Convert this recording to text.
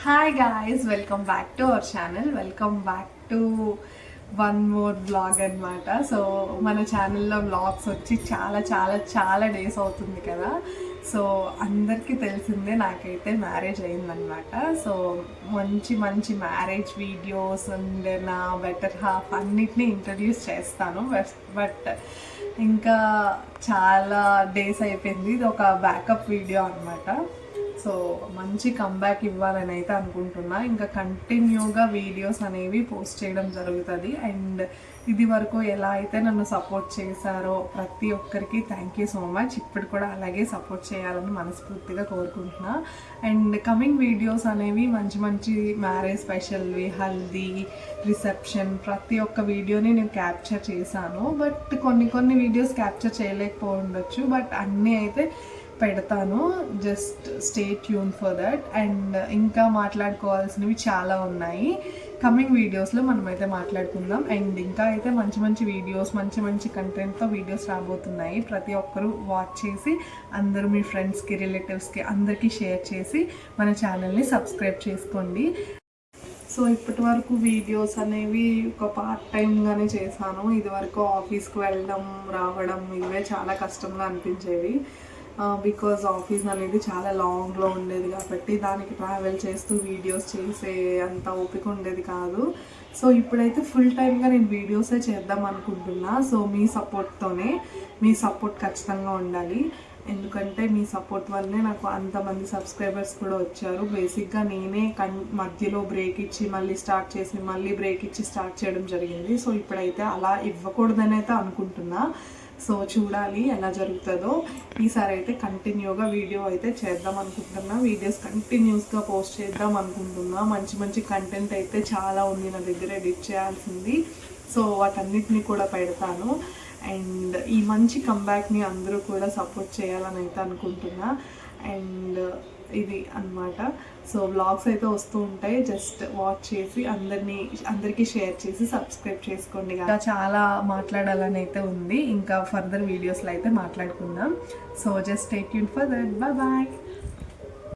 Hi guys, welcome back to our channel. Welcome back to one more blog అనమాట. So మన ఛానల్లో vlogs వచ్చి చాలా చాలా చాలా డేస్ అవుతుంది కదా. సో అందరికీ తెలిసిందే నాకైతే మ్యారేజ్ అయిందనమాట. సో మంచి మంచి మ్యారేజ్ వీడియోస్ అండ్ నా బెటర్ హాఫ్ అన్నిటినీ ఇంట్రడ్యూస్ చేస్తాను. బట్ ఇంకా చాలా డేస్ అయిపోయింది. ఇది ఒక బ్యాకప్ వీడియో అనమాట. సో మంచి కంబ్యాక్ ఇవ్వాలని అయితే అనుకుంటున్నా. ఇంకా కంటిన్యూగా వీడియోస్ అనేవి పోస్ట్ చేయడం జరుగుతుంది. అండ్ ఇది వరకు ఎలా అయితే నన్ను సపోర్ట్ చేశారో ప్రతి ఒక్కరికి థ్యాంక్ యూ సో మచ్. ఇప్పుడు కూడా అలాగే సపోర్ట్ చేయాలని మనస్ఫూర్తిగా కోరుకుంటున్నా. అండ్ కమింగ్ వీడియోస్ అనేవి మంచి మంచి మ్యారేజ్ స్పెషల్వి, హల్దీ, రిసెప్షన్ ప్రతి ఒక్క వీడియోని నేను క్యాప్చర్ చేశాను. బట్ కొన్ని వీడియోస్ క్యాప్చర్ చేయలేకపోవచ్చు. బట్ అన్నీ అయితే పెడతాను. Just stay tune for that. And ఇంకా మాట్లాడుకోవాల్సినవి చాలా ఉన్నాయి. కమింగ్ వీడియోస్లో మనమైతే మాట్లాడుకుందాం. అండ్ ఇంకా అయితే మంచి మంచి వీడియోస్, మంచి మంచి కంటెంట్తో వీడియోస్ రాబోతున్నాయి. ప్రతి ఒక్కరూ వాచ్ చేసి అందరూ మీ ఫ్రెండ్స్కి, రిలేటివ్స్కి అందరికీ షేర్ చేసి మన ఛానల్ని సబ్స్క్రైబ్ చేసుకోండి. సో ఇప్పటి వరకు వీడియోస్ అనేవి ఒక పార్ట్ టైంగానే చేశాను. ఇది వరకు ఆఫీస్కి వెళ్ళడం రావడం ఇవే చాలా కష్టంగా అనిపించేవి. బికాజ్ ఆఫీస్ అనేది చాలా లాంగ్లో ఉండేది కాబట్టి దానికి ట్రావెల్ చేస్తూ వీడియోస్ చేసే అంత ఓపిక ఉండేది కాదు. సో ఇప్పుడైతే ఫుల్ టైమ్గా నేను వీడియోసే చేద్దాం అనుకుంటున్నా. సో మీ సపోర్ట్తోనే, మీ సపోర్ట్ ఖచ్చితంగా ఉండాలి. ఎందుకంటే మీ సపోర్ట్ వల్లనే నాకు అంతమంది సబ్స్క్రైబర్స్ కూడా వచ్చారు. బేసిక్గా నేనే మధ్యలో బ్రేక్ ఇచ్చి మళ్ళీ స్టార్ట్ చేసి మళ్ళీ బ్రేక్ ఇచ్చి స్టార్ట్ చేయడం జరిగింది. సో ఇప్పుడైతే అలా ఇవ్వకూడదని అయితే అనుకుంటున్నా. సో చూడాలి ఎలా జరుగుతుందో. ఈసారి అయితే కంటిన్యూగా వీడియో అయితే చేద్దాం అనుకుంటున్నా. వీడియోస్ కంటిన్యూస్గా పోస్ట్ చేద్దాం అనుకుంటున్నా. మంచి మంచి కంటెంట్ అయితే చాలా ఉంది నా దగ్గర ఎడిట్ చేయాల్సింది. సో వాటన్నిటిని కూడా పెడతాను. అండ్ ఈ మంచి కంబ్యాక్ని అందరూ కూడా సపోర్ట్ చేయాలని అయితే అనుకుంటున్నా. అండ్ ఇది అన్నమాట. సో వ్లాగ్స్ అయితే వస్తూ ఉంటాయి. జస్ట్ వాచ్ చేసి అందరికీ షేర్ చేసి సబ్స్క్రైబ్ చేసుకోండి. ఇంకా చాలా మాట్లాడాలని అయితే ఉంది. ఇంకా ఫర్దర్ వీడియోస్లో అయితే మాట్లాడుకుందాం. So just stay tune for that. Bye bye.